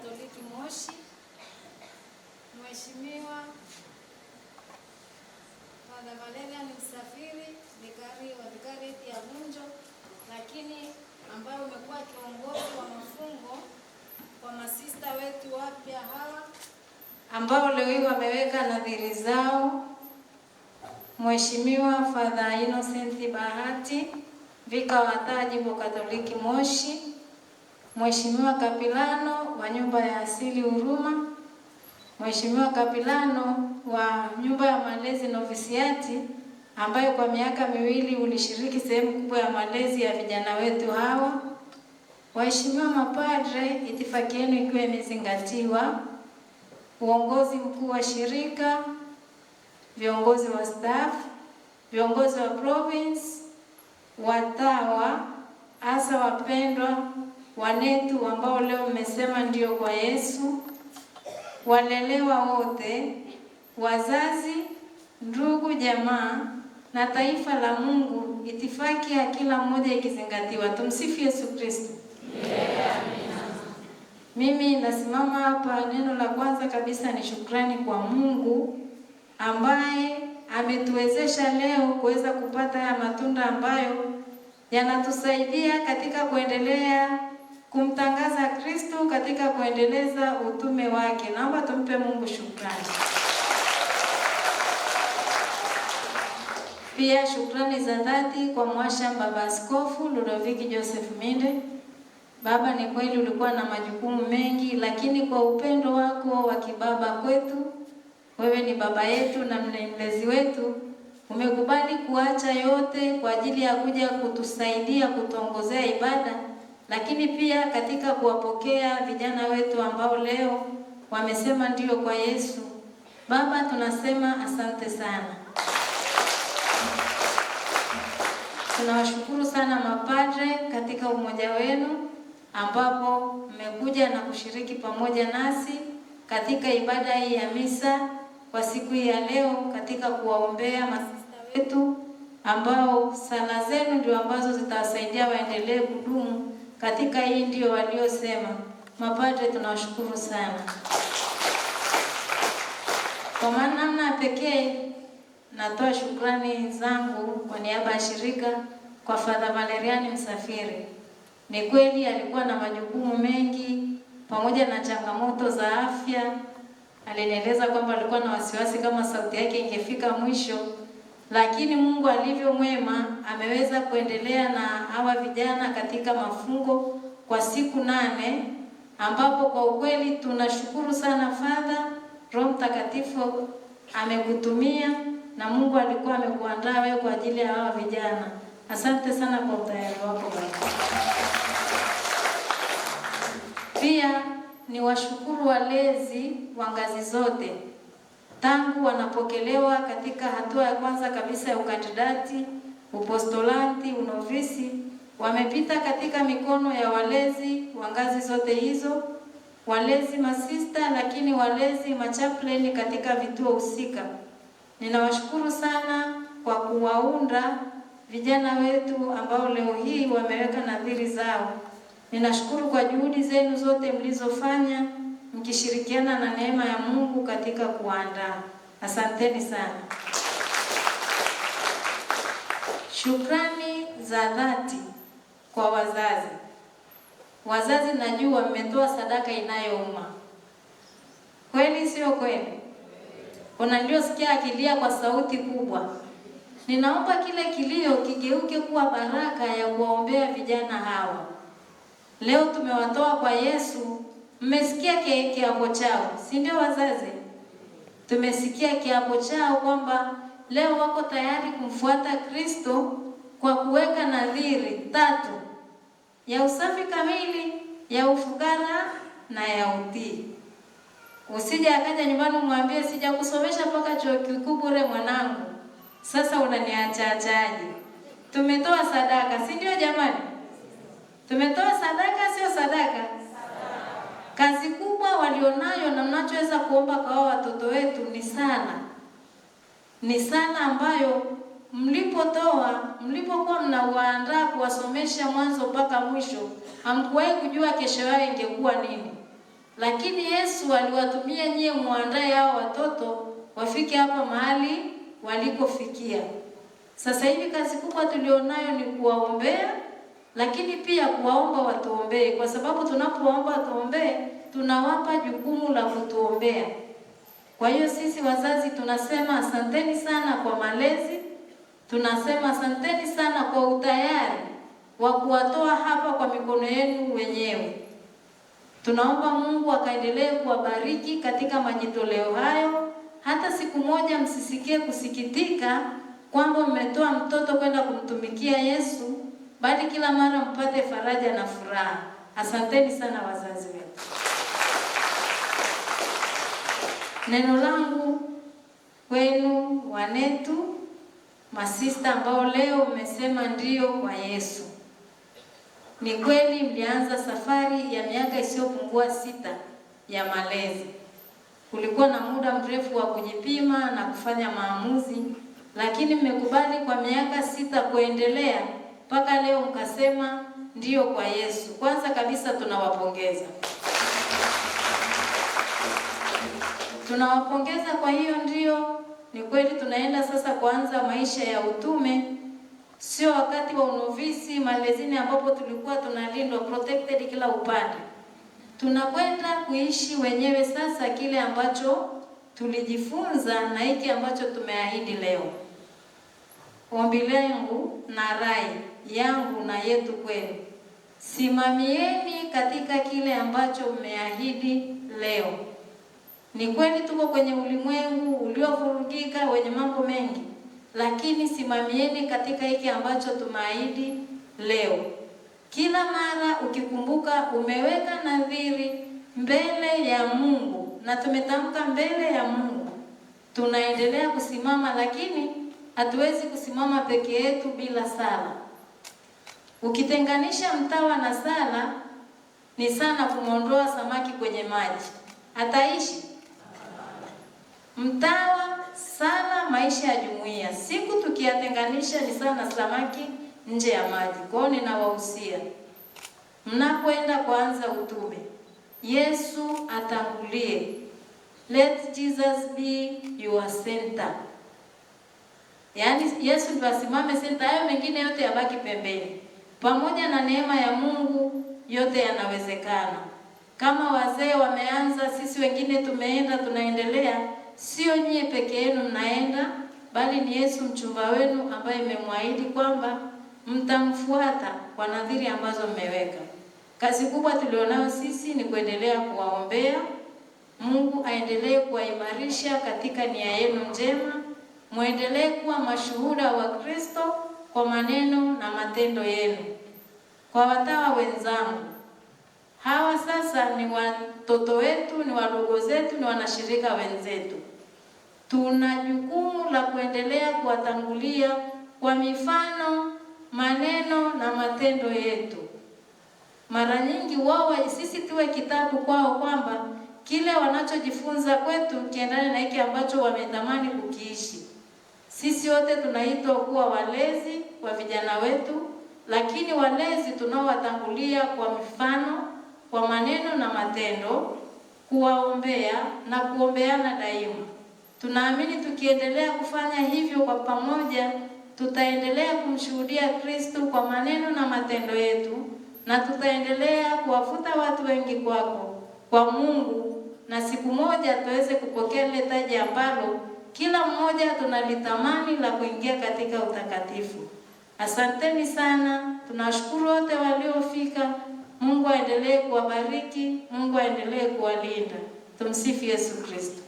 Katoliki Moshi, Mheshimiwa Padre Valerian Msafiri, vikari wa vikarieti ya Vunjo, lakini ambayo umekuwa kiongozi wa mafungo kwa masista wetu wapya hawa ambao leo hii wameweka nadhiri zao. Mheshimiwa Father Innocent Bahati, vika wa Jimbo Katoliki Moshi, Mheshimiwa Kapilano wa Nyumba ya Asili Huruma, Mheshimiwa Kapilano wa Nyumba ya Malezi Novisiati, ambayo kwa miaka miwili ulishiriki sehemu kubwa ya malezi ya vijana wetu hawa. Waheshimiwa mapadre, itifaki yenu ikiwa imezingatiwa, uongozi mkuu wa shirika, viongozi wa staff, viongozi wa province, watawa, hasa wapendwa wanetu ambao leo mmesema ndio kwa Yesu, walelewa wote, wazazi, ndugu, jamaa na taifa la Mungu, itifaki ya kila mmoja ikizingatiwa. Tumsifu Yesu Kristo. Mimi nasimama hapa, neno la kwanza kabisa ni shukrani kwa Mungu ambaye ametuwezesha leo kuweza kupata haya matunda ambayo yanatusaidia katika kuendelea kumtangaza Kristo, katika kuendeleza utume wake. Naomba tumpe Mungu shukrani. Pia shukrani za dhati kwa mwasha Baba Askofu Ludovick Joseph Minde. Baba, ni kweli ulikuwa na majukumu mengi, lakini kwa upendo wako wa kibaba kwetu, wewe ni baba yetu na mlezi wetu, umekubali kuacha yote kwa ajili ya kuja kutusaidia kutuongozea ibada, lakini pia katika kuwapokea vijana wetu ambao leo wamesema ndio kwa Yesu. Baba, tunasema asante sana. Tunawashukuru sana mapadre katika umoja wenu ambapo mmekuja na kushiriki pamoja nasi katika ibada hii ya misa kwa siku hii ya leo, katika kuwaombea masista wetu ambao sala zenu ndio ambazo zitawasaidia waendelee kudumu katika hii ndio waliosema. Mapadre, tunawashukuru sana. Kwa namna pekee natoa shukrani zangu kwa niaba ya shirika kwa Father Valerian Msafiri. Ni kweli alikuwa na majukumu mengi pamoja na changamoto za afya. Alinieleza kwamba alikuwa na wasiwasi kama sauti yake ingefika mwisho, lakini Mungu alivyo mwema ameweza kuendelea na hawa vijana katika mafungo kwa siku 8, ambapo kwa ukweli tunashukuru sana Father. Roho Mtakatifu amekutumia na Mungu alikuwa amekuandaa wewe kwa ajili ya hawa vijana. Asante sana kwa utayari wako Baba. Pia ni washukuru walezi wa ngazi zote, tangu wanapokelewa katika hatua ya kwanza kabisa ya ukandidati, upostolanti, unovisi, wamepita katika mikono ya walezi wa ngazi zote hizo, walezi masista, lakini walezi machaplain katika vituo husika. Ninawashukuru sana kwa kuwaunda vijana wetu ambao leo hii wameweka nadhiri zao. Ninashukuru kwa juhudi zenu zote mlizofanya mkishirikiana na neema ya Mungu katika kuandaa. Asanteni sana. Shukrani za dhati kwa wazazi. Wazazi, najua mmetoa sadaka inayouma. Kweli sio kweli? Kuna ndio sikia akilia kwa sauti kubwa. Ninaomba kile kilio kigeuke kuwa baraka ya kuwaombea vijana hawa. Leo tumewatoa kwa Yesu. Mmesikia kiapo chao, si ndio wazazi? Tumesikia kiapo chao kwamba leo wako tayari kumfuata Kristo kwa kuweka nadhiri 3 ya usafi kamili, ya ufukara na ya utii. Usije akaja nyumbani umwambie sijakusomesha mpaka chuo kikuu bure mwanangu, sasa unaniacha-achaje? Tumetoa sadaka, si ndio jamani? Tumetoa sadaka, sio sadaka? Kazi kubwa walionayo na mnachoweza kuomba kwa watoto wetu ni sana ambayo mlipokuwa mnawaandaa kuwasomesha mwanzo mpaka mwisho, hamkuwahi kujua kesho yao ingekuwa nini. lakini Yesu aliwatumia nyie muandae hao watoto wafike hapa mahali walikofikia. Sasa hivi kazi kubwa tulionayo ni kuwaombea, lakini pia kuwaomba watuombee, kwa sababu tunapoomba watuombee tunawapa jukumu la kutuombea. Kwa hiyo sisi wazazi tunasema asanteni sana kwa malezi, tunasema asanteni sana kwa utayari wa kuwatoa hapa kwa mikono yenu wenyewe. Tunaomba Mungu akaendelee kuwabariki katika majitoleo hayo. Hata siku moja msisikie kusikitika kwamba mmetoa mtoto kwenda kumtumikia Yesu, bali kila mara mpate faraja na furaha. Asanteni sana wazazi wetu. Neno langu kwenu wanetu, masista ambao leo mmesema ndio kwa Yesu. Ni kweli mlianza safari ya miaka isiyopungua 6 ya malezi. Kulikuwa na muda mrefu wa kujipima na kufanya maamuzi, lakini mmekubali kwa miaka 6 kuendelea mpaka leo mkasema ndio kwa Yesu. Kwanza kabisa tunawapongeza. Tunawapongeza kwa hiyo ndio. Ni kweli tunaenda sasa kuanza maisha ya utume. Sio wakati wa unovisi malezini ambapo tulikuwa tunalindwa protected kila upande. Tunakwenda kuishi wenyewe sasa kile ambacho tulijifunza na hiki ambacho tumeahidi leo. Ombi langu na rai yangu na yetu kwenu, simamieni katika kile ambacho mmeahidi leo. Ni kweli tuko kwenye ulimwengu uliovurugika wenye mambo mengi, lakini simamieni katika hiki ambacho tumeahidi leo. Kila mara ukikumbuka umeweka nadhiri mbele ya Mungu na tumetamka mbele ya Mungu, tunaendelea kusimama, lakini hatuwezi kusimama peke yetu bila sala. Ukitenganisha mtawa na sala ni sana kumwondoa samaki kwenye maji. Ataishi? Mtawa, sala, maisha ya jumuiya. Siku tukiyatenganisha ni sana samaki nje ya maji. Kwa hiyo ninawahusia, mnapoenda kuanza utume, Yesu atangulie. Let Jesus be your center. Yaani Yesu ndiye asimame center, hayo mengine yote yabaki pembeni. Pamoja na neema ya Mungu yote yanawezekana. Kama wazee wameanza, sisi wengine tumeenda, tunaendelea. Sio nyie peke yenu mnaenda, bali ni Yesu mchumba wenu ambaye mmemwahidi kwamba mtamfuata kwa nadhiri ambazo mmeweka. Kazi kubwa tulionayo sisi ni kuendelea kuwaombea. Mungu aendelee kuwaimarisha katika nia yenu njema. Muendelee kuwa mashuhuda wa Kristo kwa maneno na matendo yenu. Kwa watawa wenzangu, hawa sasa ni watoto wetu, ni wadogo zetu, ni wanashirika wenzetu. Tuna jukumu la kuendelea kuwatangulia kwa mifano, maneno na matendo yetu. Mara nyingi wao sisi tuwe kitabu kwao, kwamba kile wanachojifunza kwetu kiendane na hiki ambacho wametamani kukiishi. Sisi wote tunaitwa kuwa walezi wa vijana wetu, lakini walezi tunaowatangulia kwa mifano, kwa maneno na matendo, kuwaombea na kuombeana daima. Tunaamini tukiendelea kufanya hivyo kwa pamoja, tutaendelea kumshuhudia Kristo kwa maneno na matendo yetu, na tutaendelea kuwafuta watu wengi kwa Mungu, na siku moja tuweze kupokea ile taji ambalo kila mmoja tunalitamani la kuingia katika utakatifu. Asanteni sana. Tunashukuru wote waliofika. Mungu aendelee kuwabariki, Mungu aendelee kuwalinda. Tumsifu Yesu Kristo.